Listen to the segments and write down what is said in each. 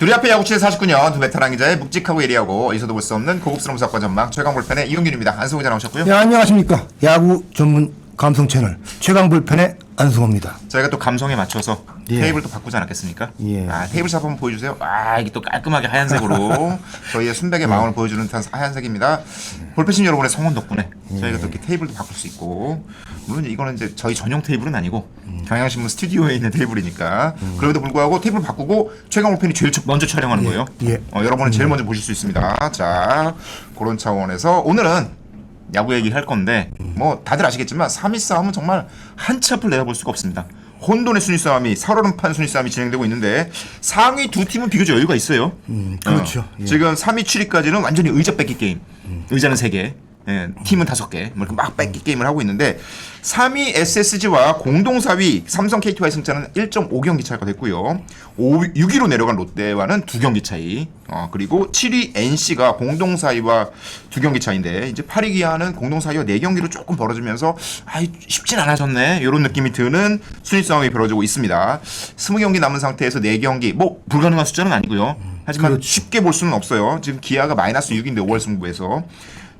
둘이 앞에 야구치의 49년 두 베테랑 기자의 묵직하고 예리하고 어디서도 볼 수 없는 고급스러운 사건 전망 최강 불펜의 이용균입니다. 안승호 기자 나오셨고요. 네, 안녕하십니까. 야구 전문 감성 채널 최강 불펜의 안승호입니다. 저희가 또 감성에 맞춰서 예. 테이블도 바꾸지 않았겠습니까? 예. 테이블 샷 한번 보여주세요. 이게 또 깔끔하게 하얀색으로 저희의 순백의 마음을 보여주는 듯한 하얀색입니다. 볼펜신 여러분의 성원 덕분에 저희가 또 이렇게 테이블도 바꿀 수 있고, 물론 이거는 이제 저희 전용 테이블은 아니고 경향신문 스튜디오에 있는 테이블이니까 그럼에도 불구하고 테이블 바꾸고 최강 불펜이 제일 먼저 촬영하는 거예요. 예. 여러분은 제일 먼저 보실 수 있습니다. 자, 그런 차원에서 오늘은 야구 얘기를 할 건데 뭐 다들 아시겠지만 3위 싸움은 정말 한치 앞을 내다볼 수가 없습니다. 혼돈의 순위 싸움이, 살얼음판 순위 싸움이 진행되고 있는데 상위 두 팀은 비교적 여유가 있어요. 그렇죠. 예. 지금 3위 7위까지는 완전히 의자 뺏기 게임. 의자는 3개, 팀은 5개, 뭐 이렇게 막 뺏기 게임을 하고 있는데 3위 SSG와 공동 4위 삼성 KT와의 승차는 1.5경기 차이가 됐고요. 6위로 내려간 롯데와는 2경기 차이. 그리고 7위 NC가 공동 4위와 2경기 차이인데 이제 8위 기아는 공동 4위와 4경기로 조금 벌어지면서 쉽진 않아졌네 이런 느낌이 드는 순위 싸움이 벌어지고 있습니다. 20경기 남은 상태에서 4경기 뭐 불가능한 숫자는 아니고요. 하지만 그렇죠. 쉽게 볼 수는 없어요. 지금 기아가 마이너스 6인데 5월 승부에서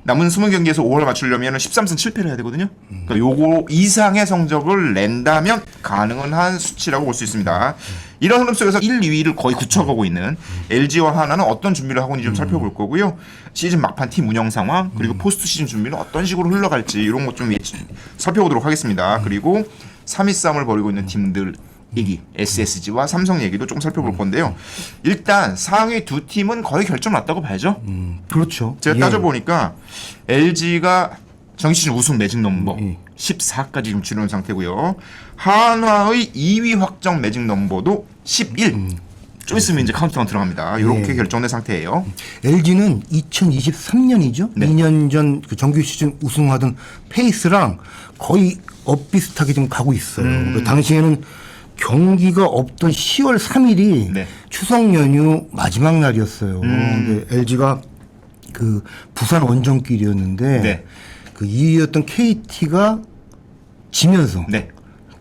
남은 20경기에서 5월 맞추려면 13승 7패를 해야 되거든요. 그러니까 요거 이상의 성적을 낸다면 가능은 한 수치라고 볼 수 있습니다. 이런 흐름 속에서 1, 2위를 거의 굳혀가고 있는 LG와 하나는 어떤 준비를 하고 있는지 좀 살펴볼 거고요. 시즌 막판 팀 운영 상황, 그리고 포스트 시즌 준비는 어떤 식으로 흘러갈지 이런 것 좀 살펴보도록 하겠습니다. 그리고 3위 싸움을 벌이고 있는 팀들 얘기, SSG와 삼성 얘기도 조금 살펴볼 건데요. 일단 상위 두 팀은 거의 결정 났다고 봐야죠. 그렇죠. 제가 따져보니까 LG가 정기 시즌 우승 매직 넘버 14까지 지금 치르는 상태고요. 한화의 2위 확정 매직 넘버도 11. 좀 있으면 이제 카운트다운 들어갑니다. 이렇게 결정된 상태예요. LG는 2023년이죠. 네. 2년 전 그 정규 시즌 우승하던 페이스랑 거의 엇비슷하게 지금 가고 있어요. 그 당시에는 경기가 없던 10월 3일이 네. 추석 연휴 마지막 날이었어요. 근데 LG가 그 부산 원정길이었는데 네. 그 2위였던 KT가 지면서 네.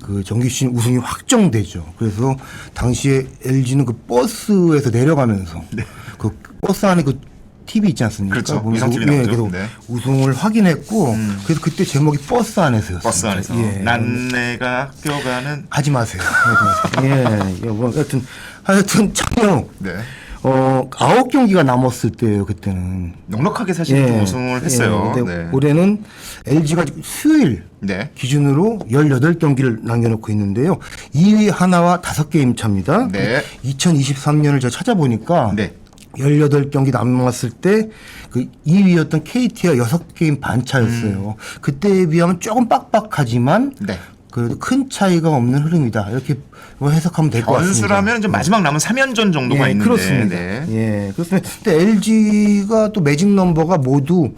그 정규 시즌 우승이 확정되죠. 그래서 당시에 LG는 그 버스에서 내려가면서 그 버스 안에 그 TV 있지 않습니까? 그렇죠. 보면서 위성 TV 나오죠. 그래서 네. 우승을 확인했고 그래서 그때 제목이 버스 안에서였어요. 버스 안에서 난 내가 학교 가는 하지 마세요. 예, 뭐 하여튼 참여. 네. 9경기가 남았을 때예요. 그때는. 넉넉하게 사실 좀 우승을 했어요. 근데 네. 올해는 LG가 수요일 네. 기준으로 18경기를 남겨놓고 있는데요. 2위 하나와 5게임 차입니다. 네. 2023년을 제가 찾아보니까 네. 18경기 남았을 때 그 2위였던 KT가 6게임 반 차였어요. 그때에 비하면 조금 빡빡하지만 네. 그래도 큰 차이가 없는 흐름이다. 이렇게 뭐 해석하면 될 것 같습니다. 변수라면 이제 마지막 남은 3연전 정도가 있는데. 그렇습니다. 네. 예, 그렇습니다. 근데 LG가 또 매직 넘버가 모두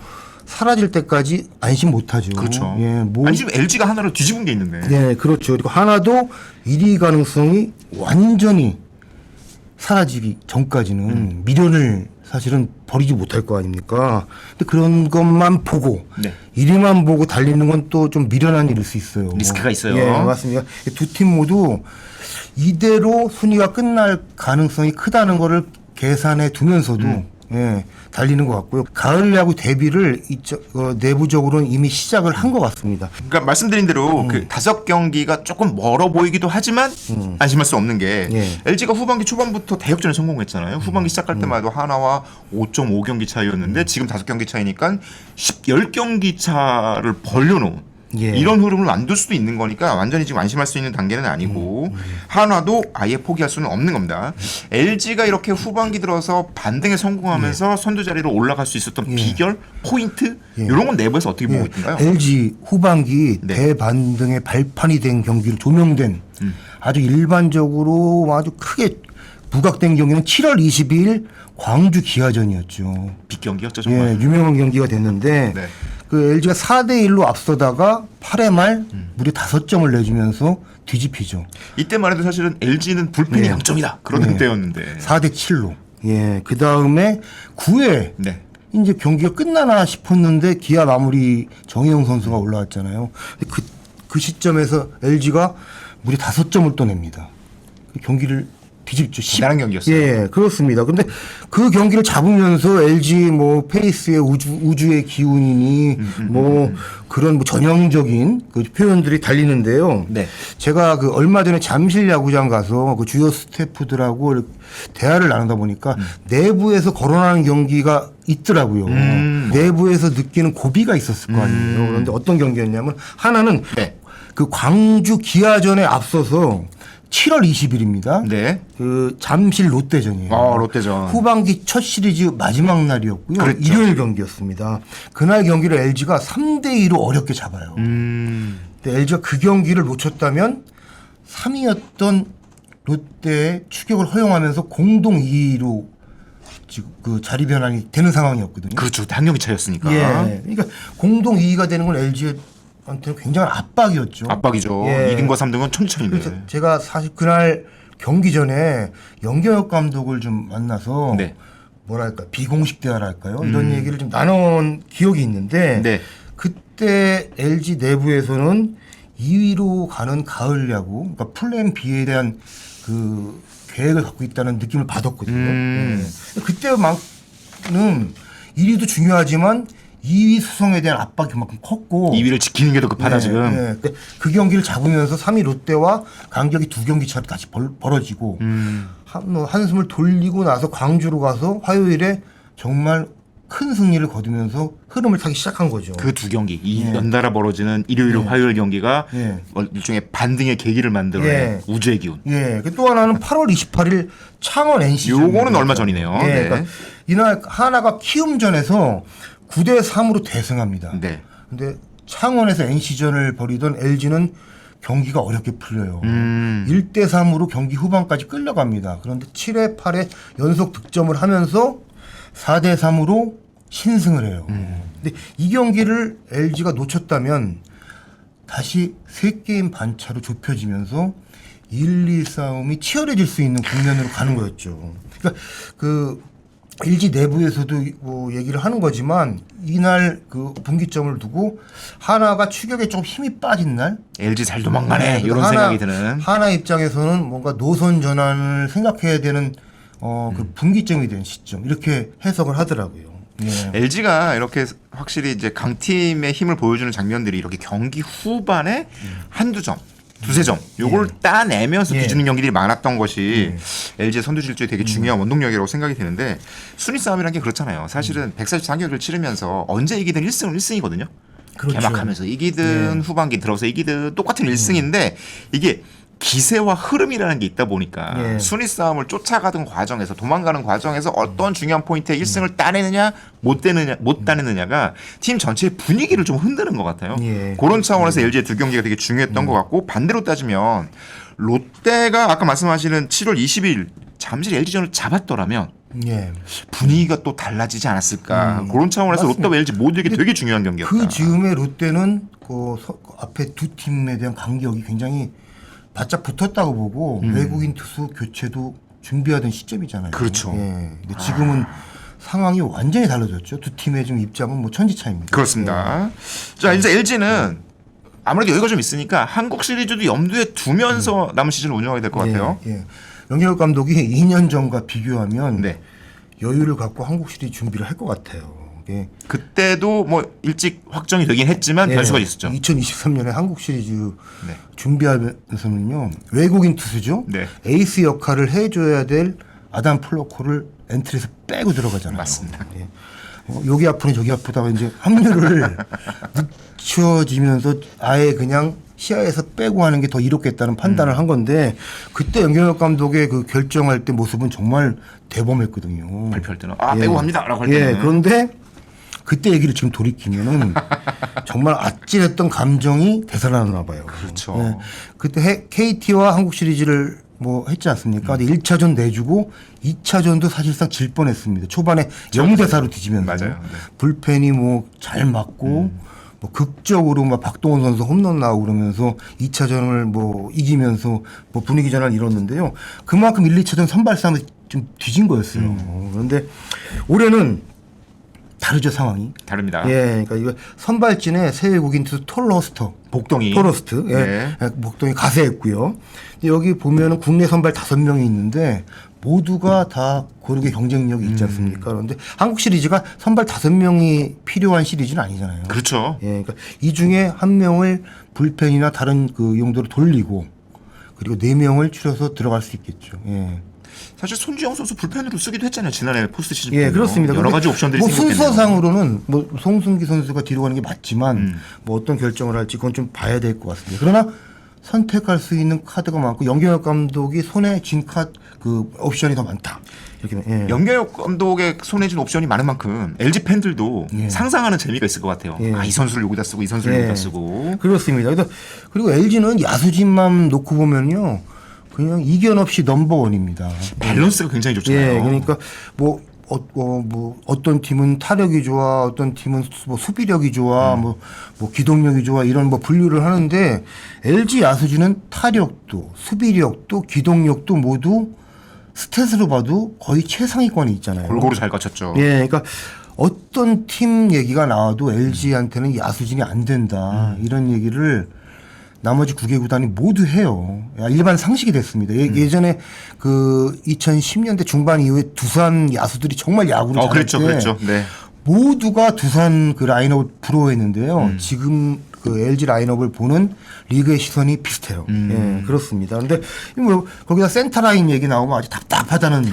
사라질 때까지 안심 못하죠. 그렇죠. 예, 아니 지금 LG가 하나로 뒤집은 게 있는데. 네, 그렇죠. 그리고 하나도 1위 가능성이 완전히 사라지기 전까지는 미련을 사실은 버리지 못할 거 아닙니까? 근데 그런 것만 보고 네. 1위만 보고 달리는 건 또 좀 미련한 일일 수 있어요. 리스크가 있어요. 예, 맞습니다. 두 팀 모두 이대로 순위가 끝날 가능성이 크다는 거를 계산해 두면서도 예, 달리는 것 같고요. 가을 야구 대비를 내부적으로는 이미 시작을 한 것 같습니다. 그러니까 말씀드린 대로 그 5경기가 조금 멀어 보이기도 하지만 안심할 수 없는 게 예. LG가 후반기 초반부터 대역전에 성공했잖아요. 후반기 시작할 때만 해도 하나와 5.5경기 차이였는데 지금 5경기 차이니까 10경기 차를 벌려놓은 예. 이런 흐름을 만들 수도 있는 거니까 완전히 지금 안심할 수 있는 단계는 아니고 한화도 아예 포기할 수는 없는 겁니다. LG가 이렇게 후반기 들어서 반등에 성공하면서 선두 자리로 올라갈 수 있었던 비결, 포인트 이런 건 내부에서 어떻게 보고 있던가요? LG 후반기 네. 대반등의 발판이 된 경기로 조명된 아주 일반적으로 아주 크게 부각된 경기는 7월 22일 광주 기아전이었죠. 빅경기였죠 정말. 예, 유명한 경기가 됐는데 네. 그 LG가 4대1로 앞서다가 8회 말 무려 5점을 내주면서 뒤집히죠. 이때만 해도 사실은 LG는 불펜이 네. 양점이다 그러던 네. 때였는데. 4대7로. 예, 그 다음에 9회 네. 이제 경기가 끝나나 싶었는데 기아 마무리 정혜영 선수가 올라왔잖아요. 근데 그 시점에서 LG가 무려 5점을 또 냅니다. 경기를 뒤집죠. 대단한 경기였어요. 예, 그렇습니다. 근데 그 경기를 잡으면서 LG 뭐 페이스의 우주의 기운이니 뭐 그런 뭐 전형적인 그 표현들이 달리는데요. 네. 제가 그 얼마 전에 잠실 야구장 가서 그 주요 스태프들하고 이렇게 대화를 나누다 보니까 내부에서 거론하는 경기가 있더라고요. 내부에서 느끼는 고비가 있었을 거 아니에요. 그런데 어떤 경기였냐면 하나는 네. 그 광주 기아전에 앞서서 7월 20일입니다. 네. 그 잠실 롯데전이에요. 롯데전. 후반기 첫 시리즈 마지막 날이었고요. 그랬죠. 일요일 경기였습니다. 그날 경기를 LG가 3대 2로 어렵게 잡아요. 근데 LG가 그 경기를 놓쳤다면 3위였던 롯데의 추격을 허용하면서 공동 2위로 지금 그 자리 변환이 되는 상황이었거든요. 그렇죠. 한 경기 차였으니까. 예. 그러니까 공동 2위가 되는 건 LG한테는 굉장한 압박이었죠. 압박이죠. 예. 2등과 3등은 천천히인데. 그래서 제가 사실 그날 경기 전에 연경혁 감독을 좀 만나서 네. 뭐랄까 비공식 대화랄까요? 이런 얘기를 좀 나눈 기억이 있는데 네. 그때 LG 내부에서는 2위로 가는 가을 야구, 그러니까 플랜 B에 대한 그 계획을 갖고 있다는 느낌을 받았거든요. 예. 그때만은 1위도 중요하지만 2위 수성에 대한 압박이 그만큼 컸고 2위를 지키는 게 더 급하다 네, 지금. 네. 근데 그 경기를 잡으면서 3위 롯데와 간격이 2경기 차로 다시 벌어지고 한숨을 돌리고 나서 광주로 가서 화요일에 정말 큰 승리를 거두면서 흐름을 타기 시작한 거죠. 그 두 경기, 이 연달아 벌어지는 일요일, 화요일 경기가 일종의 반등의 계기를 만들어낸 우주의 기운. 예. 또 하나는 8월 28일 창원 NC. 요거는 얼마 전이네요. 예. 네. 그러니까 이날 하나가 키움전에서 9대 3으로 대승합니다. 네. 근데 창원에서 NC전을 벌이던 LG는 경기가 어렵게 풀려요. 1대 3으로 경기 후반까지 끌려갑니다. 그런데 7회 8회 연속 득점을 하면서 4대 3으로 신승을 해요. 근데 이 경기를 LG가 놓쳤다면 다시 3게임 반차로 좁혀지면서 1, 2 싸움이 치열해질 수 있는 국면으로 가는 거였죠. 그러니까 그 LG 내부에서도 뭐 얘기를 하는 거지만 이날 그 분기점을 두고 하나가 추격에 좀 힘이 빠진 날 LG 잘 도망가네. 이런 하나, 생각이 드는. 하나 입장에서는 뭔가 노선 전환을 생각해야 되는 그 분기점이 된 시점 이렇게 해석을 하더라고요. 예. LG가 이렇게 확실히 이제 강팀의 힘을 보여주는 장면들이 이렇게 경기 후반에 한두 점, 두세 점 요걸 따내면서 뒤지는 경기들이 많았던 것이 LG의 선두 질주에 되게 중요한 원동력이라고 생각이 되는데 순위 싸움이라는 게 그렇잖아요. 사실은 144경기를 치르면서 언제 이기든 1승은 1승이거든요. 그렇죠. 개막하면서 이기든 후반기 들어서 이기든 똑같은 1승인데 이게 기세와 흐름이라는 게 있다 보니까 순위 싸움을 쫓아가던 과정에서 도망가는 과정에서 어떤 중요한 포인트에 1승을 따내느냐 못 따내느냐가 팀 전체의 분위기를 좀 흔드는 것 같아요. 그런 차원에서 LG의 두 경기가 되게 중요했던 것 같고 반대로 따지면 롯데가 아까 말씀하시는 7월 20일 잠실 LG전을 잡았더라면 분위기가 또 달라지지 않았을까. 그런 차원에서 맞습니다. 롯데와 LG 모두에게 되게 중요한 경기였다. 그 즈음에 롯데는 그 앞에 두 팀에 대한 간격이 굉장히 바짝 붙었다고 보고 외국인 투수 교체도 준비하던 시점이잖아요. 그렇죠. 근데 지금은 상황이 완전히 달라졌죠. 두 팀의 좀 입장은 뭐 천지차입니다. 그렇습니다. 자, 이제 LG는 아무래도 여유가 좀 있으니까 한국 시리즈도 염두에 두면서 남은 시즌을 운영하게 될 것 같아요. 영혁 감독이 2년 전과 비교하면 네. 여유를 갖고 한국 시리즈 준비를 할 것 같아요. 그때도 뭐 일찍 확정이 되긴 했지만 변수가 있었죠. 2023년에 한국 시리즈 네. 준비하면서는요 외국인 투수죠. 네. 에이스 역할을 해줘야 될 아담 플로코를 엔트리에서 빼고 들어가잖아요. 맞습니다. 여기 아프네 저기 아프다가 이제 합류를 늦춰지면서 아예 그냥 시야에서 빼고 하는 게 더 이롭겠다는 판단을 한 건데 그때 영경혁 감독의 그 결정할 때 모습은 정말 대범했거든요. 발표할 때는 빼고 갑니다라고 할 때는. 그런데 그때 얘기를 지금 돌이키면은 정말 아찔했던 감정이 되살아나나 봐요. 그렇죠. 그때 KT와 한국 시리즈를 뭐 했지 않습니까? 근데 1차전 내주고 2차전도 사실상 질 뻔했습니다. 초반에 0대 4로 뒤지면서 맞아요. 네. 불펜이 뭐 잘 맞고 뭐 극적으로 막 박동원 선수 홈런 나오고 그러면서 2차전을 뭐 이기면서 뭐 분위기 전환을 이뤘는데요. 그만큼 1, 2차전 선발 싸움이 좀 뒤진 거였어요. 그런데 올해는 다르죠 상황이. 다릅니다. 예, 그러니까 이거 선발진에 새 외국인 투수 복동이. 토러스트, 예, 네. 복동이 가세했고요. 근데 여기 보면은 국내 선발 5명이 있는데 모두가 다 고르게 경쟁력이 있지 않습니까? 그런데 한국 시리즈가 선발 5명이 필요한 시리즈는 아니잖아요. 그렇죠. 예, 그러니까 이 중에 한 명을 불펜이나 다른 그 용도로 돌리고 그리고 4명을 추려서 들어갈 수 있겠죠. 예. 사실 손주영 선수 불펜으로 쓰기도 했잖아요. 지난해 포스트 시즌. 예, 그렇습니다. 여러 가지 옵션들이 뭐 생겼겠네요. 순서상으로는 뭐 송승기 선수가 뒤로 가는 게 맞지만 뭐 어떤 결정을 할지 그건 좀 봐야 될 것 같습니다. 그러나 선택할 수 있는 카드가 많고 영경혁 감독이 손에 쥔 그 옵션이 더 많다. 이렇게. 예. 연경혁 감독의 손에 쥔 옵션이 많은 만큼 LG 팬들도 예. 상상하는 재미가 있을 것 같아요. 예. 아, 이 선수를 여기다 쓰고 이 선수를 예. 여기다 쓰고. 그렇습니다. 그리고 LG는 야수진만 놓고 보면요. 그냥 이견 없이 넘버원입니다. 밸런스가 굉장히 좋잖아요. 예, 그러니까 뭐 어떤 팀은 타력이 좋아, 어떤 팀은 뭐 수비력이 좋아, 뭐 기동력이 좋아 이런 뭐 분류를 하는데 LG 야수진은 타력도 수비력도 기동력도 모두 스탯으로 봐도 거의 최상위권에 있잖아요. 골고루 잘 갖췄죠. 예, 그러니까 어떤 팀 얘기가 나와도 LG한테는 야수진이 안 된다 이런 얘기를 나머지 9개 구단이 모두 해요. 일반 상식이 됐습니다. 예전에 그 2010년대 중반 이후에 두산 야수들이 정말 야구를 잘할 그랬죠, 때 그랬죠. 네. 모두가 두산 그 라인업을 부러워했는데요. 지금 그 LG 라인업을 보는 리그의 시선이 비슷해요. 예, 그렇습니다. 근데 뭐 거기다 센터 라인 얘기 나오면 아주 답답하다는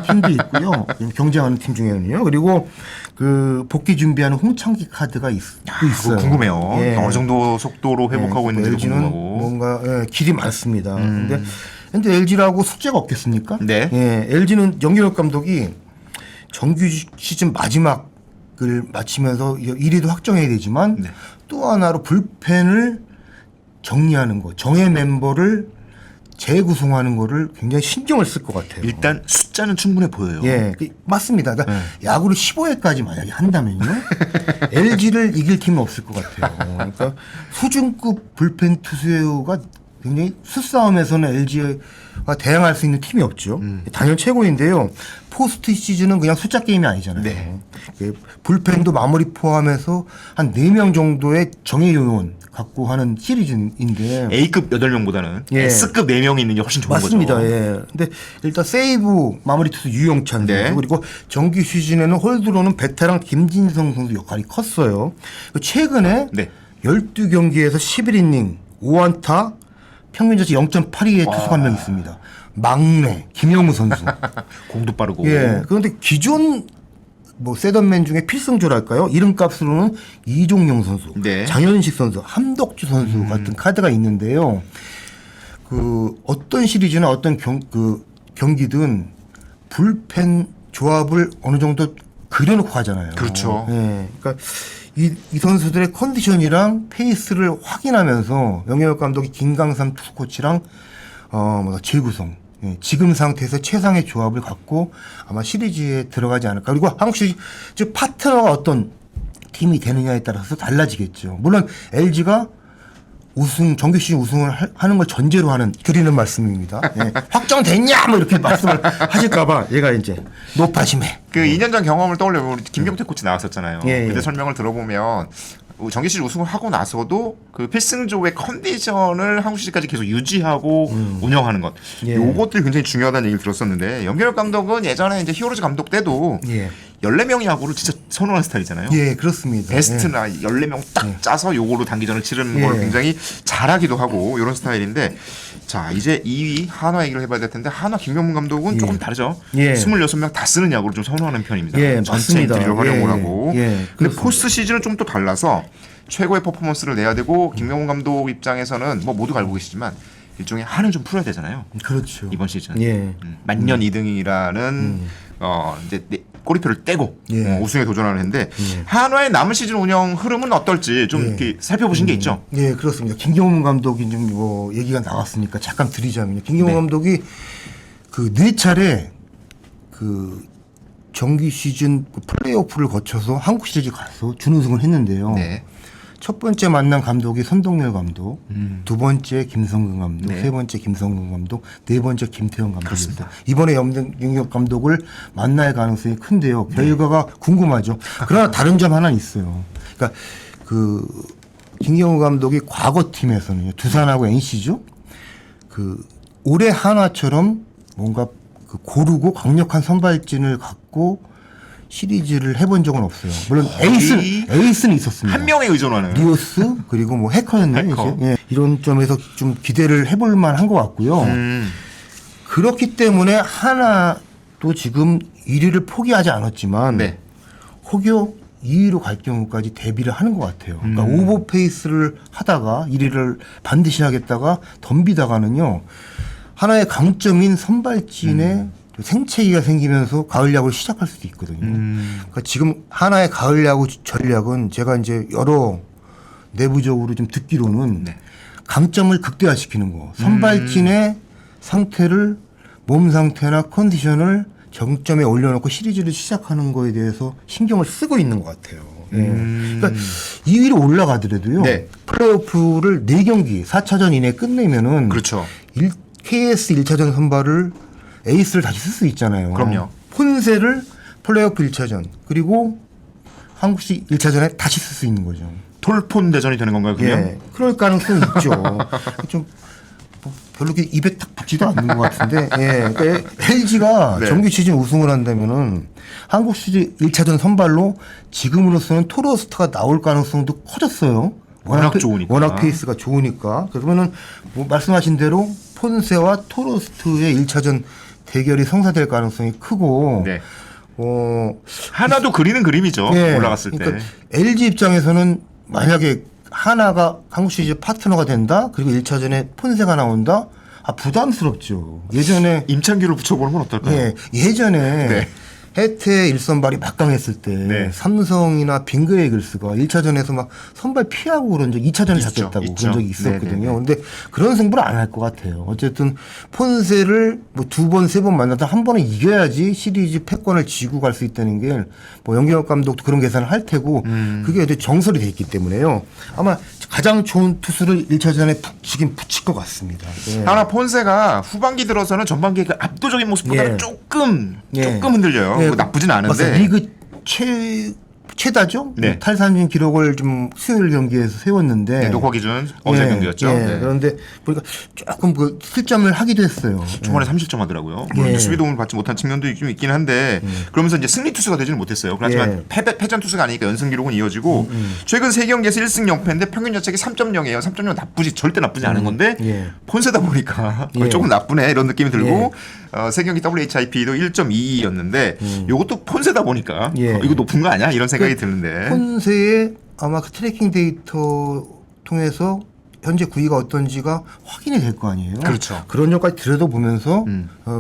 팀도 있고요. 경쟁하는 팀 중에는요. 그리고 그 복귀 준비하는 홍창기 카드가 있어요. 궁금해요. 예. 어느 정도 속도로 회복하고 예, 있는지 LG는 궁금하고. 뭔가 길이 많습니다. 근데 LG라고 숙제가 없겠습니까? 네. 예, LG는 영경혁 감독이 정규 시즌 마지막을 마치면서 1위도 확정해야 되지만 네. 또 하나로 불펜을 정리하는 거, 정예 멤버를 재구성하는 거를 굉장히 신경을 쓸 것 같아요. 일단 숫자는 충분해 보여요. 예, 맞습니다. 그러니까 야구를 15회까지 만약에 한다면요, LG를 이길 팀은 없을 것 같아요. 그러니까 수준급 불펜 투수가 굉장히 수싸움에서는 LG가 대항할 수 있는 팀이 없죠. 당연 최고인데요. 포스트 시즌은 그냥 숫자 게임이 아니잖아요. 네. 불펜도 마무리 포함해서 한 4명 정도의 정예 요원 갖고 하는 시리즈인데 A급 8명보다는 예. S급 4명이 있는 게 훨씬 좋은 맞습니다. 거죠. 예. 근데 일단 세이브 마무리 투수 유영찬 네. 선수 그리고 정규 시즌에는 홀드로는 베테랑 김진성 선수 역할이 컸어요. 최근에 네. 12경기에서 11이닝 5안타 평균 자책 0.82의 투수가 한 명 있습니다. 막내 김영우 선수. 공도 빠르고. 예. 그런데 기존 뭐 세던맨 중에 필승조랄까요? 이름값으로는 이종용 선수, 네. 장현식 선수, 함덕주 선수 같은 카드가 있는데요. 그 어떤 시리즈나 어떤 경기든 불펜 조합을 어느 정도 그려놓고 하잖아요. 그렇죠. 예. 그러니까 이 선수들의 컨디션이랑 페이스를 확인하면서 영예혁 감독이 김강삼 투수 코치랑 재구성. 예, 지금 상태에서 최상의 조합을 갖고 아마 시리즈에 들어가지 않을까. 그리고 한국 시리즈 파트너가 어떤 팀이 되느냐에 따라서 달라지겠죠. 물론 LG가 정규 시즌 우승을 하는 걸 전제로 드리는 말씀입니다. 예, 확정됐냐? 뭐 이렇게 말씀을 하실까봐 얘가 이제 높아심해. 그 2년 전 경험을 떠올려보면 우리 김경태 코치 나왔었잖아요. 예, 그때 예. 설명을 들어보면 정기 시리즈 우승을 하고 나서도 그 필승조의 컨디션을 한국 시리즈까지 계속 유지하고 운영하는 것. 예. 요것들이 굉장히 중요하다는 얘기를 들었었는데 영경혁 감독은 예전에 이제 히어로즈 감독 때도 예. 14명 야구를 진짜 선호하는 스타일이잖아요. 예, 그렇습니다. 베스트나 14명 딱 짜서 요거로 단기전을 치르는 예. 걸 굉장히 잘하기도 하고 이런 스타일인데 자 이제 2위 한화 얘기를 해봐야 될 텐데 한화 김경문 감독은 조금 다르죠. 예. 26명 다 쓰는 야구를 좀 선호하는 편입니다. 예, 전체 맞습니다. 인트리를 활용을 예. 하고 예, 근데 그렇습니다. 포스트 시즌은 좀 또 달라서 최고의 퍼포먼스를 내야 되고 김경문 감독 입장에서는 뭐 모두 알고 계시지만 일종의 한은 좀 풀어야 되잖아요. 그렇죠. 이번 시즌 예. 만년 2등이라는 이제 꼬리표를 떼고 예. 우승에 도전하는 했는데 한화의 남은 시즌 운영 흐름은 어떨지 좀 이렇게 살펴보신 게 있죠. 예, 그렇습니다. 김경문 감독이 좀 뭐 얘기가 나왔으니까 잠깐 드리자면요. 김경문 네. 감독이 그 4차례 그 정규 시즌 플레이오프를 거쳐서 한국 시리즈 가서 준우승을 했는데요. 네. 첫 번째 만난 감독이 손동열 감독, 두 번째 김성근 감독, 네. 세 번째 김성근 감독, 네 번째 김태형 감독입니다. 그렇습니다. 이번에 염경엽 감독을 만날 가능성이 큰데요. 결과가 궁금하죠. 그러나 다른 점 하나 있어요. 그러니까 그 김경호 감독이 과거 팀에서는요, 두산하고 NC죠. 그 올해 한화처럼 뭔가 그 고르고 강력한 선발진을 갖고 시리즈를 해본 적은 없어요. 물론 에이스는 있었습니다. 한 명에 의존하는. 리오스 그리고 뭐 해커였나요? 해커. 이제? 예, 이런 점에서 좀 기대를 해볼 만한 것 같고요. 그렇기 때문에 하나도 지금 1위를 포기하지 않았지만 네. 혹여 2위로 갈 경우까지 대비를 하는 것 같아요. 그러니까 오버페이스를 하다가 1위를 반드시 하겠다가 덤비다가는요. 하나의 강점인 선발진의 생채기가 생기면서 가을 야구를 시작할 수도 있거든요. 그러니까 지금 하나의 가을 야구 전략은 제가 이제 여러 내부적으로 좀 듣기로는 네. 강점을 극대화시키는 거. 선발진의 상태를 몸 상태나 컨디션을 정점에 올려놓고 시리즈를 시작하는 거에 대해서 신경을 쓰고 있는 것 같아요. 예. 그러니까 2위로 올라가더라도요. 네. 플레이오프를 4경기 4차전 이내에 끝내면은 그렇죠. KS 1차전 선발을 에이스를 다시 쓸 수 있잖아요. 그럼요. 폰세를 플레이오프 1차전 그리고 한국시 1차전에 다시 쓸 수 있는 거죠. 톨폰 대전이 되는 건가요, 그러면? 예, 그럴 가능성이 있죠. 좀 뭐 별로 이렇게 입에 탁 붙지도 않는 것 같은데, 예, 그러니까 LG가 네. 정규 시즌 우승을 한다면은 한국 시즌 1차전 선발로 지금으로서는 토로스트가 나올 가능성도 커졌어요. 워낙 좋으니까. 워낙 페이스가 좋으니까. 그러면은 뭐 말씀하신 대로 폰세와 토로스트의 1차전 대결이 성사될 가능성이 크고, 네. 하나도 그리는 그림이죠. 예, 올라갔을 때. 그러니까 LG 입장에서는 만약에 하나가 한국 시리즈 파트너가 된다. 그리고 1차전에 폰세가 나온다. 아 부담스럽죠. 예전에 임창규를 붙여보는 건 어떨까요? 예, 예전에 네. 해태 1선발이 막강했을 때 네. 삼성이나 빙그레이글스가 1차전에서 막 선발 피하고 그런 적 2차전에 있죠, 잡혔다고 있죠. 그런 적이 있었거든요. 네네네. 근데 그런 승부를 안 할 것 같아요. 어쨌든 폰세를 뭐 2번, 3번 만나다 한 번은 이겨야지 시리즈 패권을 쥐고 갈 수 있다는 게 뭐 영경엽 감독도 그런 계산을 할 테고 그게 이제 정설이 돼 있기 때문에요. 아마 가장 좋은 투수를 1차전에 지금 붙일 것 같습니다. 예. 하나 폰세가 후반기 들어서는 전반기의 그 압도적인 모습보다는 예. 조금 예. 흔들려요. 예, 뭐 나쁘진 않은데. 맞아요. 리그 최다죠? 네. 탈삼진 기록을 좀 수요일 경기에서 세웠는데. 네, 녹화 기준 어제 예, 경기였죠. 예. 네. 그런데 보니까 조금 그 실점을 하기도 했어요. 초반에 3실점 하더라고요. 물론 예. 수비 도움을 받지 못한 측면도 좀 있긴 한데 그러면서 이제 승리 투수가 되지는 못했어요. 그렇지만 예. 패전 투수가 아니니까 연승 기록은 이어지고 최근 3경기에서 1승 0패인데 평균 자책이 3.0이에요. 3.0은 절대 나쁘지 않은 건데 예. 폰세다 보니까 예. 조금 나쁘네 이런 느낌이 들고 3경기 WHIP도 1.22였는데 이것도 폰세다 보니까 예. 이거 높은 거 아니야? 이런 생각이 드는데. 폰세의 아마 그 트래킹 데이터 통해서 현재 구위가 어떤지가 확인이 될 거 아니에요. 그렇죠. 그런 점까지 들여다보면서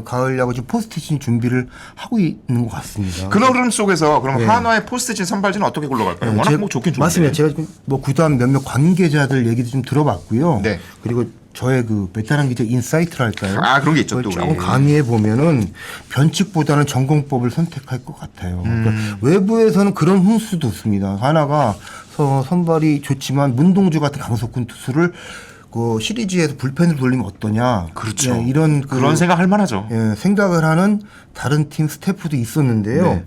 가을 야구 지금 포스트시즌 준비를 하고 있는 것 같습니다. 그런 흐름 속에서 그럼 예. 한화의 포스트진 선발진은 어떻게 굴러갈까요? 워낙 뭐 좋긴 좋은데. 맞습니다. 제가 지금 뭐 구단 몇몇 관계자들 얘기도 좀 들어봤고요. 네. 그리고 저의 그 베테랑 기자 인사이트랄까요? 아, 그런 게 있죠, 또 조금 우리. 가미해 보면은 변칙보다는 전공법을 선택할 것 같아요. 그러니까 외부에서는 그런 훈수도 없습니다. 하나가 선발이 좋지만 문동주 같은 강속군 투수를 그 시리즈에서 불펜으로 돌리면 어떠냐? 그렇죠. 예, 이런 그런 생각 할 만하죠. 예, 생각을 하는 다른 팀 스태프도 있었는데요. 네.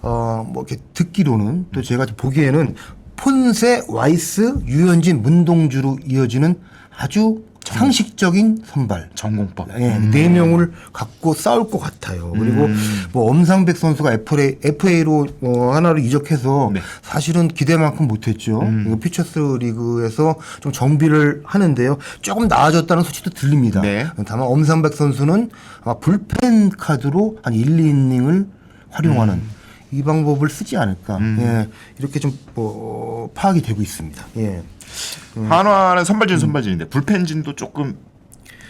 뭐 이렇게 듣기로는 또 제가 보기에는 폰세, 와이스, 유현진, 문동주로 이어지는 아주 상식적인 선발. 전공법. 예, 4명을 갖고 싸울 것 같아요. 그리고 뭐 엄상백 선수가 FA로 하나로 이적해서 네. 사실은 기대만큼 못했죠. 이거 피처스 리그에서 좀 정비를 하는데요. 조금 나아졌다는 소식도 들립니다. 네. 다만 엄상백 선수는 아마 불펜 카드로 한 1, 2이닝을 활용하는 이 방법을 쓰지 않을까. 예, 이렇게 좀 파악이 되고 있습니다. 예. 한화는 선발진인데 불펜진도 조금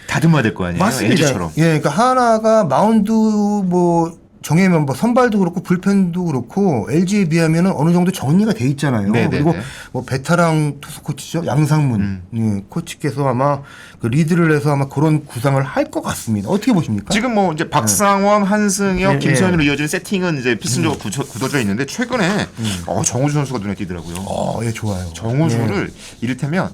다듬어야 될 거 아니에요? 맞습니다. LG처럼. 예, 그러니까 하나가 마운드 뭐 정예면 뭐 선발도 그렇고 불펜도 그렇고 LG에 비하면은 어느 정도 정리가 돼 있잖아요. 네네네. 그리고 뭐 베테랑 투수 코치죠 양상문 예, 코치께서 아마 그 리드를 해서 아마 그런 구상을 할 것 같습니다. 어떻게 보십니까? 지금 뭐 이제 박상원, 한승혁, 예, 김선현으로 이어진 세팅은 이제 필승적으로 굳어져 있는데 최근에 정우주 선수가 눈에 띄더라고요. 예, 좋아요. 정우주를 이를테면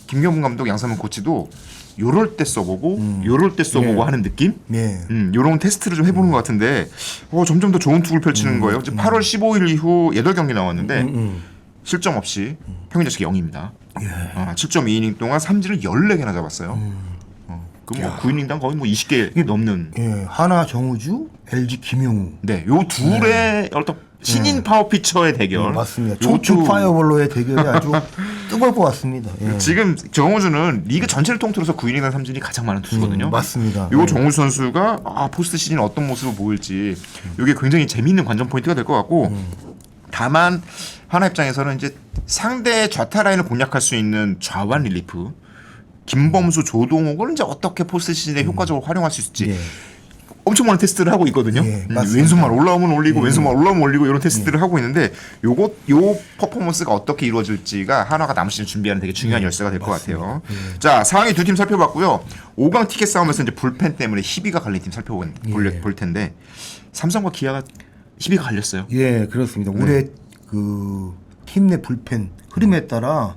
김경문 감독, 양상문 코치도 요럴 때 써보고 요럴 때 써보고 하는 느낌? 예. 요런 테스트를 좀 해보는 것 같은데 점점 더 좋은 투구를 펼치는 거예요. 이제 8월 15일 이후 8경기 나왔는데 실점 없이 평균 자책이 0입니다. 7.2이닝 동안 삼진을 14개나 잡았어요. 그럼 뭐 9이닝당 거의 뭐 20개 넘는. 예, 하나 정우주, LG 김용우. 네, 요 둘의 어떤 신인 파워 피처의 대결. 맞습니다. 요것도- 청춘 파이어볼로의 대결이 아주 뜨거울 것 같습니다. 예. 지금 정우주는 리그 전체를 통틀어서 9이닝당 삼진이 가장 많은 투수거든요. 맞습니다. 요 예. 정우주 선수가 포스트 시즌 어떤 모습을 보일지 이게 굉장히 재미있는 관전 포인트가 될 것 같고 다만 하나 입장에서는 이제 상대 좌타 라인을 공략할 수 있는 좌완 릴리프 김범수, 조동욱을 이제 어떻게 포스트 시즌에 효과적으로 활용할 수 있을지 예. 엄청 많은 테스트를 하고 있거든요. 예, 맞습니다. 왼손만 올라오면 올리고 왼손만 올라오면 올리고 이런 테스트를 하고 있는데 요 퍼포먼스가 어떻게 이루어질지가 한화가 남은 시즌 준비하는 되게 중요한 열쇠가 될 것 같아요. 자, 상위 두 팀 살펴봤고요. 5강 티켓 싸움에서 이제 불펜 때문에 희비가 갈린 팀 살펴볼 텐데 삼성과 기아가 희비가 갈렸어요. 예, 그렇습니다. 올해 그 팀 내 불펜 흐름에 따라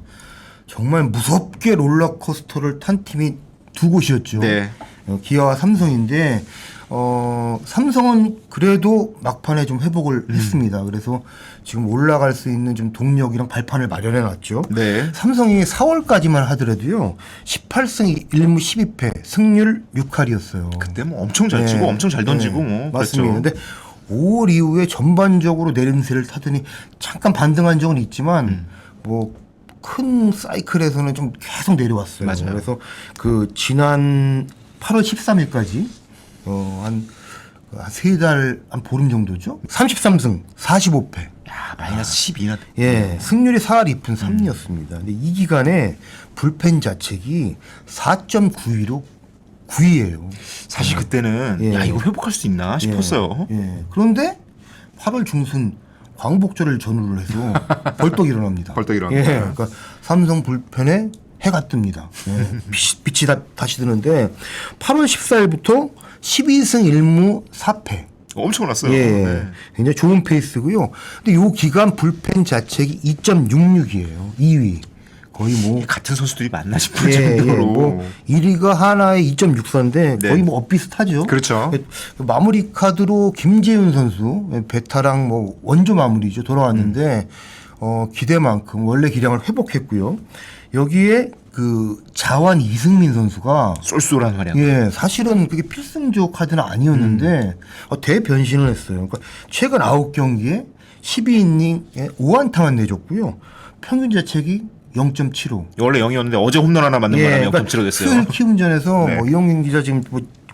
정말 무섭게 롤러코스터를 탄 팀이 두 곳이었죠. 네. 기아와 삼성인데 삼성은 그래도 막판에 좀 회복을 했습니다. 그래서 지금 올라갈 수 있는 좀 동력이랑 발판을 마련해 놨죠. 네. 삼성이 4월까지만 하더라도요. 18승 1무 12패, 승률 6할이었어요. 그때 뭐 엄청 잘 치고 엄청 잘 던지고 뭐 맞습니다. 그랬죠. 근데 5월 이후에 전반적으로 내림세를 타더니 잠깐 반등한 적은 있지만 뭐 큰 사이클에서는 좀 계속 내려왔어요. 맞아요. 그래서 그 지난 8월 13일까지 한 세 달, 한 보름 정도죠. 33승 45패. 야, 마이너스 12나. 예, 승률이 4할 2푼 3리였습니다. 근데 이 기간에 불펜 자책이 4.92로 9위예요. 사실 그때는 예. 야, 이거 회복할 수 있나 싶었어요. 예. 그런데 8월 중순 광복절을 전후로 해서 벌떡 일어납니다. 벌떡 일어납니다. 예. 그러니까 삼성 불펜에 해가 뜹니다. 예. 빛이 다시 드는데 8월 14일부터 12승 1무 4패. 엄청 났어요. 예. 네. 굉장히 좋은 페이스고요. 근데 요 기간 불펜 자책이 2.66이에요. 2위. 거의 뭐 같은 선수들이 맞나 싶을 예, 정도로. 뭐 1위가 하나의 2.64인데 네. 거의 뭐 엇비슷하죠. 그렇죠. 마무리 카드로 김재윤 선수 베타랑 뭐 원조 마무리죠 돌아왔는데 기대만큼 원래 기량을 회복했고요. 여기에 그 자완 이승민 선수가 쏠쏠한 활약. 예, 사실은 그게 필승조 카드는 아니었는데 대변신을 했어요. 그러니까 최근 9경기에 12이닝에 5안타만 내줬고요. 평균 자책이 0.75. 원래 0이었는데 어제 홈런 하나 맞는 바람에 0.7로 됐어요. 수요일 키움전에서 네. 뭐 이영민 기자 지금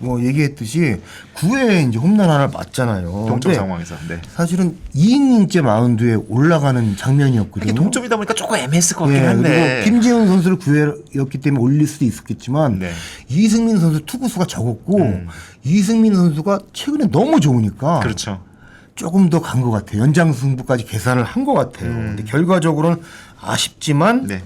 뭐 얘기했듯이 9회에 이제 홈런 하나 맞잖아요. 동점 근데 상황에서. 네. 사실은 2이닝째 마운드에 올라가는 장면이었거든요. 이게 동점이다 보니까 조금 애매했을 것 같긴 예, 한데. 그리고 김재훈 선수를 9회였기 때문에 올릴 수도 있었겠지만 네. 이승민 선수 투구수가 적었고 이승민 선수가 최근에 너무 좋으니까 그렇죠. 조금 더 간 것 같아요. 연장 승부까지 계산을 한 것 같아요. 근데 결과적으로는 아쉽지만 네.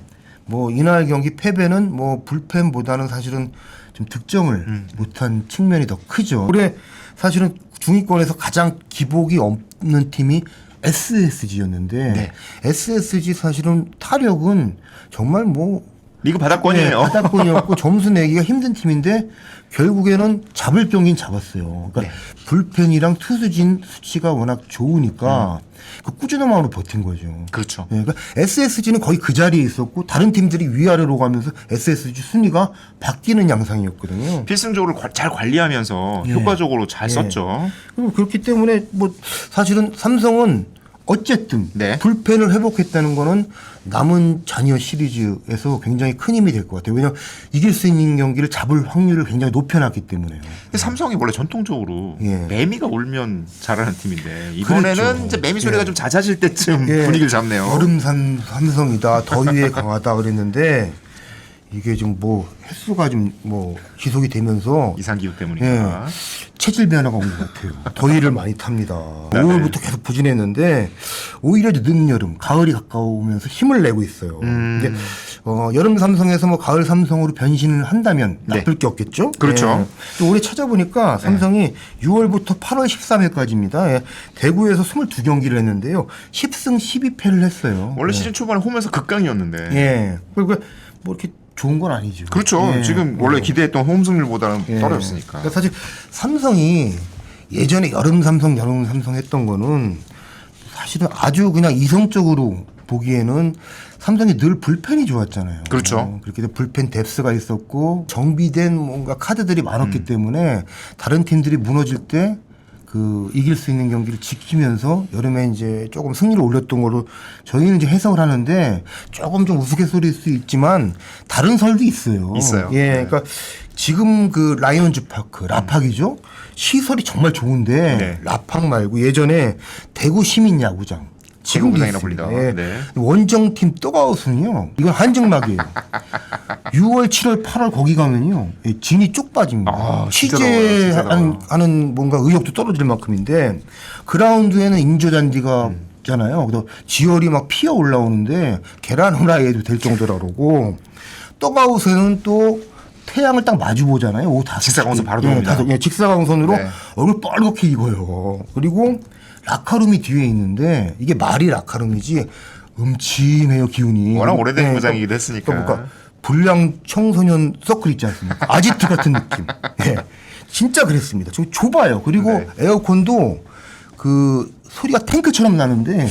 뭐 이날 경기 패배는 뭐 불펜보다는 사실은 좀 득점을 못한 측면이 더 크죠. 올해 사실은 중위권에서 가장 기복이 없는 팀이 SSG였는데 네. SSG 사실은 타력은 정말 뭐 리그 바닥권이에요. 바닥권이었고 점수 내기가 힘든 팀인데 결국에는 잡을 경기는 잡았어요. 그러니까 네. 불펜이랑 투수진 수치가 워낙 좋으니까 그 꾸준한 마음으로 버틴 거죠. 그렇죠. 예, 그러니까 SSG는 거의 그 자리에 있었고 다른 팀들이 위아래로 가면서 SSG 순위가 바뀌는 양상이었거든요. 필승적으로 잘 관리하면서 예. 효과적으로 잘 예. 썼죠. 그리고 그렇기 때문에 뭐 사실은 삼성은 어쨌든 네. 불펜을 회복했다는 거는 남은 잔여 시리즈에서 굉장히 큰 힘이 될 것 같아요. 왜냐하면 이길 수 있는 경기를 잡을 확률을 굉장히 높여놨기 때문에요. 근데 삼성이 원래 전통적으로 예. 매미가 울면 잘하는 팀인데 이번에는 그렇죠. 이제 매미 소리가 예. 좀 잦아질 때쯤 예, 분위기를 잡네요. 얼음산 삼성이다, 더위에 강하다 그랬는데 이게 좀 뭐 횟수가 좀 뭐 지속이 되면서 이상 기후 예, 때문이니까. 체질 변화가 온 것 같아요. 더위를 많이 탑니다. 네. 5월부터 계속 부진했는데 오히려 이제 늦여름, 가을이 가까우면서 힘을 내고 있어요. 근데 여름 삼성에서 뭐 가을 삼성으로 변신을 한다면 네. 나쁠 게 없겠죠? 그렇죠. 예. 또 올해 찾아보니까 삼성이 6월부터 8월 13일까지입니다. 예. 대구에서 22경기를 했는데요. 10승 12패를 했어요. 원래 예. 시즌 초반에 홈에서 극강이었는데. 예. 그리고 뭐 이렇게 좋은 건 아니죠. 그렇죠. 예. 지금 원래 기대했던 홈 승률보다는 예. 떨어졌으니까. 그러니까 사실 삼성이 예전에 여름 삼성 했던 거는 사실은 아주 그냥 이성적으로 보기에는 삼성이 늘 불펜이 좋았잖아요. 그렇죠. 그렇게 해서 불펜 뎁스가 있었고 정비된 뭔가 카드들이 많았기 때문에 다른 팀들이 무너질 때 그 이길 수 있는 경기를 지키면서 여름에 이제 조금 승리를 올렸던 거로 저희는 이제 해석을 하는데 조금 좀 우스갯소리일 수 있지만 다른 설도 있어요. 있어요. 예, 네. 그러니까 지금 그 라이온즈 파크 라팍이죠. 시설이 정말 좋은데 네. 라팍 말고 예전에 대구 시민 야구장. 지금도 대구구장이라 있습니다. 불리던. 예. 네. 원정팀 떡아웃은요. 이건 한증막이에요. 6월, 7월, 8월 거기 가면요. 예, 진이 쭉 빠집니다. 아, 진짜 더워요, 진짜 더워요. 취재하는 뭔가 의욕도 떨어질 만큼인데 그라운드에는 인조잔디가 있잖아요. 그래서 지열이 막 피어 올라오는데 계란 후라이에도 될 정도라 그러고 떡아웃에는 또 태양을 딱 마주 보잖아요. 오후 5시. 직사광선 바로 들어옵니다. 예, 직사광선으로 네. 얼굴 빨갛게 익어요. 그리고 라카룸이 뒤에 있는데 이게 말이 라카룸이지 음침해요 기운이. 워낙 오래된 예, 구장이기도 했으니까. 그러니까 불량 청소년 서클 있지 않습니까? 아지트 같은 느낌. 예, 진짜 그랬습니다. 좀 좁아요. 그리고 네. 에어컨도 그 소리가 탱크처럼 나는데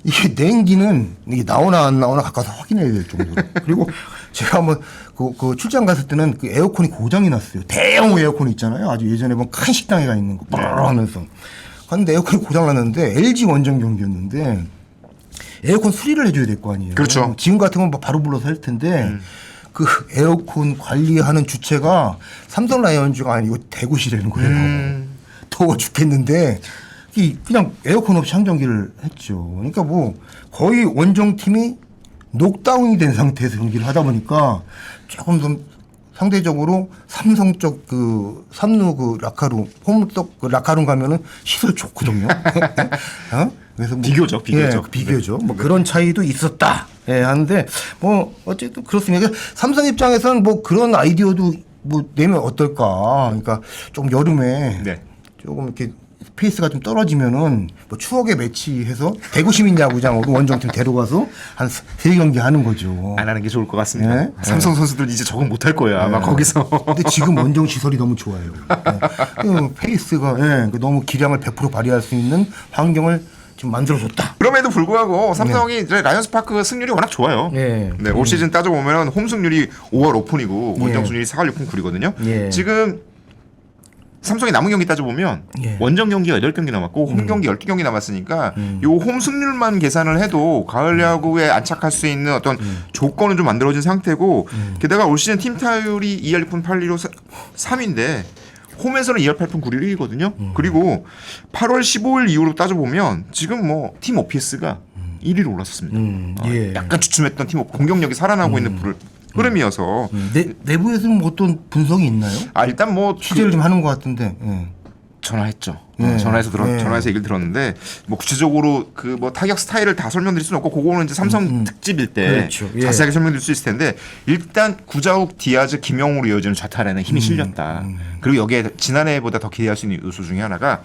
이게 냉기는 이게 나오나 안 나오나 가까이서 확인해야 될 정도로. 그리고 제가 한번 그 출장 갔을 때는 그 에어컨이 고장이 났어요. 대형 에어컨 있잖아요. 아주 예전에 뭐 큰 식당에 가 있는 거 빠르르 하면서. 갔는데 에어컨이 고장 났는데 LG 원정 경기였는데 에어컨 수리를 해줘야 될 거 아니에요. 그렇죠. 지금 같으면 뭐 바로 불러서 할 텐데 그 에어컨 관리하는 주체가 삼성 라이온즈가 아니고 대구시라는 거예요. 더워 죽겠는데 그냥 에어컨 없이 한 경기를 했죠. 그러니까 뭐 거의 원정팀이 녹다운이 된 상태에서 경기를 하다 보니까 조금 좀 상대적으로 삼성 쪽 그 삼루 그 라카룸 홈쪽 그 라카룸 가면은 시설 좋거든요. 어? 그래서 뭐 비교죠, 비교죠. 예, 비교죠. 뭐 그런 차이도 있었다. 예, 하는데 뭐 어쨌든 그렇습니다. 삼성 입장에서는 뭐 그런 아이디어도 뭐 내면 어떨까. 그러니까 좀 여름에 네. 조금 이렇게 페이스가 좀 떨어지면은 뭐 추억의 매치해서 대구 시민 야구장으로 원정팀 데려가서 한 3경기 하는 거죠. 안 하는 게 좋을 것 같습니다. 네. 삼성 선수들 이제 적응 못할 거예요. 아마 거기서. 근데 지금 원정 시설이 너무 좋아요. 예. 그 페이스가 예, 너무 기량을 100% 발휘할 수 있는 환경을 지금 만들어줬다. 그럼에도 불구하고 삼성이 이제 라이언스 파크 승률이 워낙 좋아요. 예. 네, 올 시즌 따져보면 홈 승률이 5월 오픈이고 원정 예. 승률이 4월 6푼 9리거든요. 예. 지금 삼성이 남은 경기 따져보면 예. 원정 경기가 8경기 남았고 홈 경기 12경기 남았으니까 요 홈 승률만 계산을 해도 가을 야구에 안착할 수 있는 어떤 조건은 좀 만들어진 상태고 게다가 올 시즌 팀 타율이 2할 6푼 8리로 3인데 홈에서는 2할 8푼 9리를 이기거든요. 그리고 8월 15일 이후로 따져보면 지금 뭐 팀 OPS가 1위로 올랐었습니다. 예. 약간 주춤했던 팀 공격력이 살아나고 있는 흐름이어서 내부에서는 뭐 어떤 분석이 있나요? 일단 뭐 취재를 좀 하는 것 같은데. 예. 전화했죠. 예. 전화해서 얘기를 들었는데 뭐 구체적으로 그 뭐 타격 스타일을 다 설명드릴 수는 없고 그거는 이제 삼성 특집일 때 그렇죠. 예. 자세하게 설명드릴 수 있을 텐데 일단 구자욱, 디아즈, 김영우로 이어지는 좌타에는 힘이 실렸다. 그리고 여기에 지난해보다 더 기대할 수 있는 요소 중에 하나가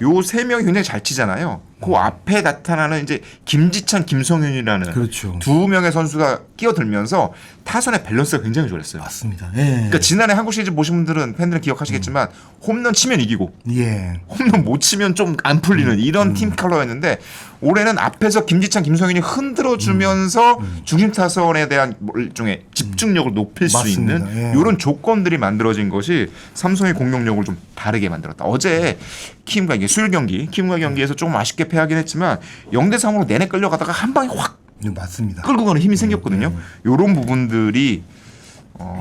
요 세 명이 굉장히 잘 치잖아요. 그 앞에 나타나는 이제 김지찬, 김성윤이라는 그렇죠. 두 명의 선수가 끼어들면서 타선의 밸런스가 굉장히 좋았어요. 맞습니다. 예. 그러니까 지난해 한국 시리즈 보신 분들은 팬들은 기억하시겠지만 홈런 치면 이기고 예. 홈런 못 치면 좀 안 풀리는 이런 팀 컬러였는데 올해는 앞에서 김지찬, 김성윤이 흔들어주면서 중심 타선에 대한 일종의 집중력을 높일 수 맞습니다. 있는 예. 이런 조건들이 만들어진 것이 삼성의 공격력을 좀 다르게 만들었다. 어제 킴과 이게 수요일 경기, 킴과 경기에서 조금 아쉽게 패하긴 했지만 0대 3으로 내내 끌려가다가 한 방에 확 네, 맞습니다. 끌고 가는 힘이 생겼거든요. 이런 부분들이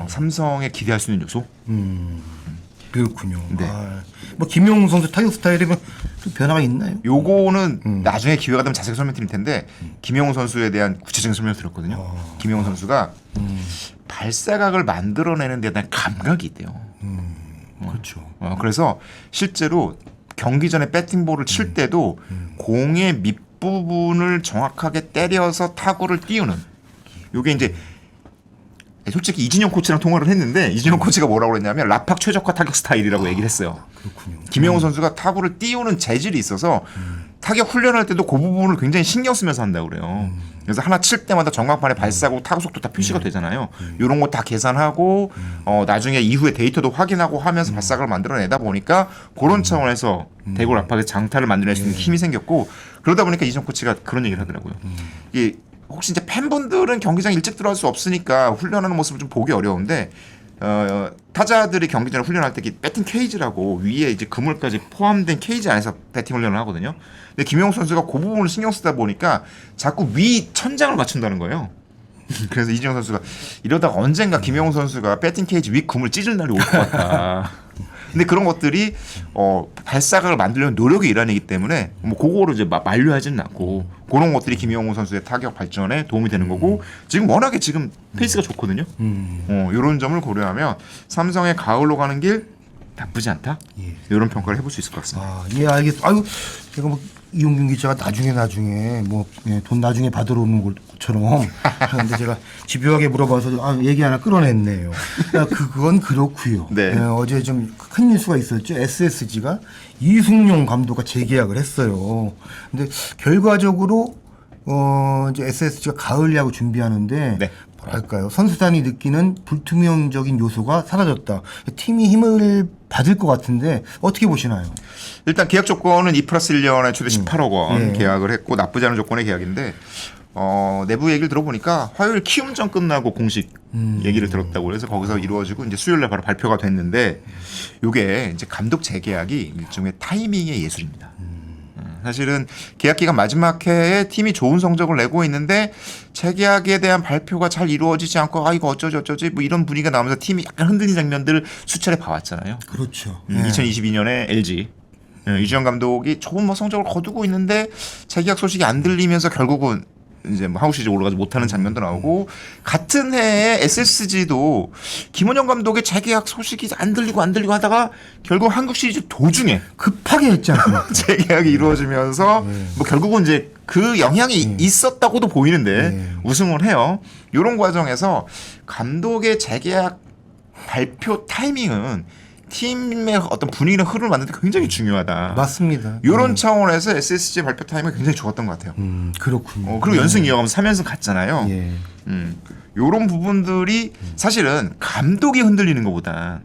삼성에 기대할 수 있는 요소. 그렇군요. 네. 뭐 김용우 선수 타격 스타일에 좀 변화가 있나요? 요거는 나중에 기회가 되면 자세히 설명드릴 텐데 김영우 선수에 대한 구체적인 설명을 들었거든요. 김영우 선수가 발사각을 만들어내는 데 대한 감각이 있대요. 그렇죠. 그래서 실제로 경기 전에 배팅볼을 칠 때도 공의 밑부분을 정확하게 때려서 타구를 띄우는 요게 이제 솔직히 이진용 코치랑 통화를 했는데 이진용 코치가 뭐라고 그랬냐면 라팍 최적화 타격 스타일이라고 얘기를 했어요. 그렇군요. 김영호 선수가 타구를 띄우는 재질이 있어서 타격 훈련할 때도 그 부분을 굉장히 신경 쓰면서 한다고 그래요. 그래서 하나 칠 때마다 전광판에 발사고 타구 속도 다 표시가 되잖아요. 이런 거 다 계산하고 나중에 이후에 데이터도 확인하고 하면서 발사각을 만들어내다 보니까 그런 차원에서 대구 라팍의 장타를 만들어낼 수 있는 힘이 생겼고 그러다 보니까 이진용 코치가 그런 얘기를 하더라고요. 이게 혹시 이제 팬분들은 경기장 일찍 들어갈 수 없으니까 훈련하는 모습을 좀 보기 어려운데 타자들이 경기 전에 훈련할 때 배팅 케이지라고 위에 이제 그물까지 포함된 케이지 안에서 배팅 훈련을 하거든요. 근데 김영욱 선수가 그 부분을 신경 쓰다 보니까 자꾸 위 천장을 맞춘다는 거예요. 그래서 이진영 선수가 이러다가 언젠가 김영욱 선수가 배팅 케이지 위 그물 찢을 날이 올 것 같다. 근데 그런 것들이 발사각을 만들려는 노력이 일환이기 때문에 뭐 그거를 이제 만류하지는 않고 그런 것들이 김영호 선수의 타격 발전에 도움이 되는 거고 지금 워낙에 지금 페이스가 좋거든요. 이런 점을 고려하면 삼성의 가을로 가는 길 나쁘지 않다. 이런 평가를 해볼 수 있을 것 같습니다. 예, 알겠습니다. 아유, 제가 뭐 이용균 기자가 나중에 뭐 돈 나중에 받으러 오는 것처럼 하는데 제가 집요하게 물어봐서 얘기 하나 끌어냈네요. 그건 그렇고요. 네. 어제 좀 큰 뉴스가 있었죠. SSG가 이승용 감독과 재계약을 했어요. 근데 결과적으로 이제 SSG가 가을 야구 준비하는데 네. 뭐랄까요, 선수단이 느끼는 불투명적인 요소가 사라졌다. 팀이 힘을 받을 것 같은데 어떻게 보시나요? 일단 계약 조건은 2+1년에 최대 18억 원 예. 계약을 했고 나쁘지 않은 조건의 계약인데 내부 얘기를 들어보니까 화요일 키움전 끝나고 공식 얘기를 들었다고 그래서 거기서 이루어지고 이제 수요일날 바로 발표가 됐는데 이게 이제 감독 재계약이 일종의 타이밍의 예술입니다. 사실은 계약 기간 마지막 해에 팀이 좋은 성적을 내고 있는데 재계약에 대한 발표가 잘 이루어지지 않고 이거 어쩌지 뭐 이런 분위기가 나오면서 팀이 약간 흔들린 장면들을 수차례 봐왔잖아요. 그렇죠. 2022년에 LG 이주영 감독이 좋은 뭐 성적을 거두고 있는데 재계약 소식이 안 들리면서 결국은 이제 뭐 한국 시리즈 올라가지 못하는 장면도 나오고 같은 해에 SSG도 김원영 감독의 재계약 소식이 안 들리고 하다가 결국 한국 시리즈 도중에 급하게 했지 않습니까? 재계약이 이루어지면서 뭐 결국은 이제 그 영향이 있었다고도 보이는데 우승을 해요. 이런 과정에서 감독의 재계약 발표 타이밍은 팀의 어떤 분위기나 흐름을 만드는 데 굉장히 중요하다. 맞습니다. 이런 차원에서 SSG 발표 타이밍이 굉장히 좋았던 것 같아요. 그렇군요. 그리고 연승 이어가면서 3연승 갔잖아요. 예. 이런 부분들이 사실은 감독이 흔들리는 것보다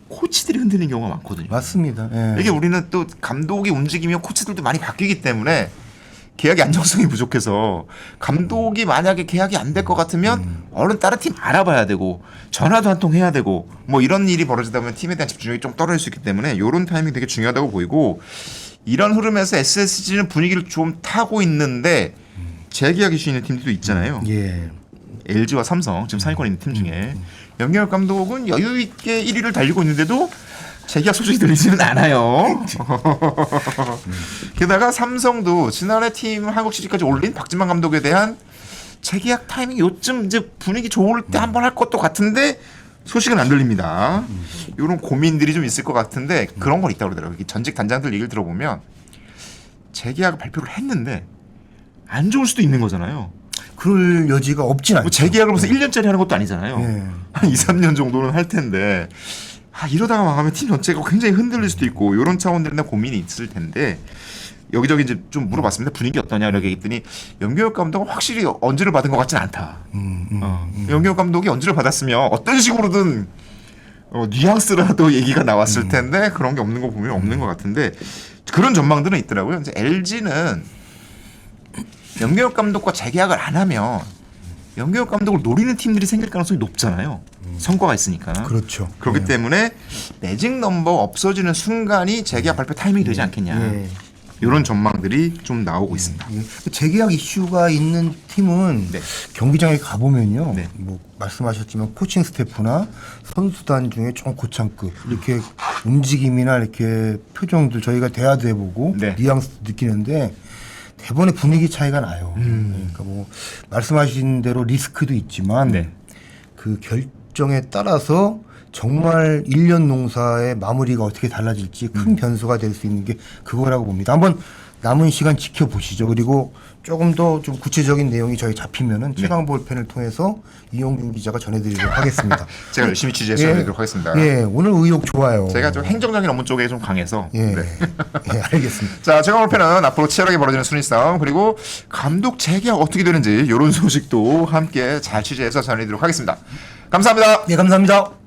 코치들이 흔들리는 경우가 많거든요. 맞습니다. 예. 이게 우리는 또 감독이 움직이면 코치들도 많이 바뀌기 때문에 계약의 안정성이 부족해서 감독이 만약에 계약이 안 될 것 같으면 얼른 다른 팀 알아봐야 되고 전화도 한 통 해야 되고 뭐 이런 일이 벌어지다 보면 팀에 대한 집중력이 좀 떨어질 수 있기 때문에 이런 타이밍이 되게 중요하다고 보이고 이런 흐름에서 SSG는 분위기를 좀 타고 있는데 재계약 이슈 있는 팀들도 있잖아요. 예. LG와 삼성 지금 상위권에 있는 팀 중에 염경엽 감독은 여유 있게 1위를 달리고 있는데도 재계약 소식이 들리지는 않아요. 게다가 삼성도 지난해 팀 한국 시리즈까지 올린 박진만 감독에 대한 재계약 타이밍 요쯤 이제 분위기 좋을 때 한번 할 것도 같은데 소식은 안 들립니다. 이런 고민들이 좀 있을 것 같은데 그런 건 있다고 그러더라고요. 전직 단장들 얘기를 들어보면 재계약 발표를 했는데 안 좋을 수도 있는 거잖아요. 그럴 여지가 없진 않죠. 뭐 재계약을 무슨 1년짜리 하는 것도 아니잖아요. 예. 한 2, 3년 정도는 할 텐데 이러다가 망하면 팀 전체가 굉장히 흔들릴 수도 있고 이런 차원들이나 고민이 있을 텐데 여기저기 이제 좀 물어봤습니다. 분위기 어떠냐 이렇게 했더니 염경엽 감독은 확실히 언지를 받은 것 같지는 않다. 염경엽 감독이 언지를 받았으면 어떤 식으로든 뉘앙스라도 얘기가 나왔을 텐데 그런 게 없는 거 보면 없는 것 같은데 그런 전망들은 있더라고요. 이제 LG는 염경엽 감독과 재계약을 안 하면 염경엽 감독을 노리는 팀들이 생길 가능성이 높잖아요. 성과가 있으니까. 그렇죠. 그렇기 예. 때문에 매직 넘버 없어지는 순간이 재계약 발표 타이밍이 되지 않겠냐. 예. 이런 전망들이 좀 나오고 있습니다. 재계약 이슈가 있는 팀은 네. 경기장에 가보면요. 네. 뭐 말씀하셨지만 코칭 스태프나 선수단 중에 좀 고참급 이렇게 움직임이나 이렇게 표정들 저희가 대화도 해보고 네. 뉘앙스 느끼는데 대번에 분위기 차이가 나요. 그러니까 뭐 말씀하신 대로 리스크도 있지만 네. 그 결정에 따라서 정말 1년 농사의 마무리가 어떻게 달라질지 큰 변수가 될 수 있는 게 그거라고 봅니다. 한번 남은 시간 지켜보시죠. 그리고 조금 더 좀 구체적인 내용이 저희 잡히면은 최강 볼펜을 통해서 이용균 기자가 전해드리도록 하겠습니다. 제가 열심히 취재해서 전해드리도록 하겠습니다. 예, 오늘 의욕 좋아요. 제가 좀 행정적인 업무 쪽에 좀 강해서. 예, 네. 예, 알겠습니다. 자, 최강 볼펜은 앞으로 치열하게 벌어지는 순위 싸움 그리고 감독 재계약 어떻게 되는지 이런 소식도 함께 잘 취재해서 전해드리도록 하겠습니다. 감사합니다. 예, 감사합니다.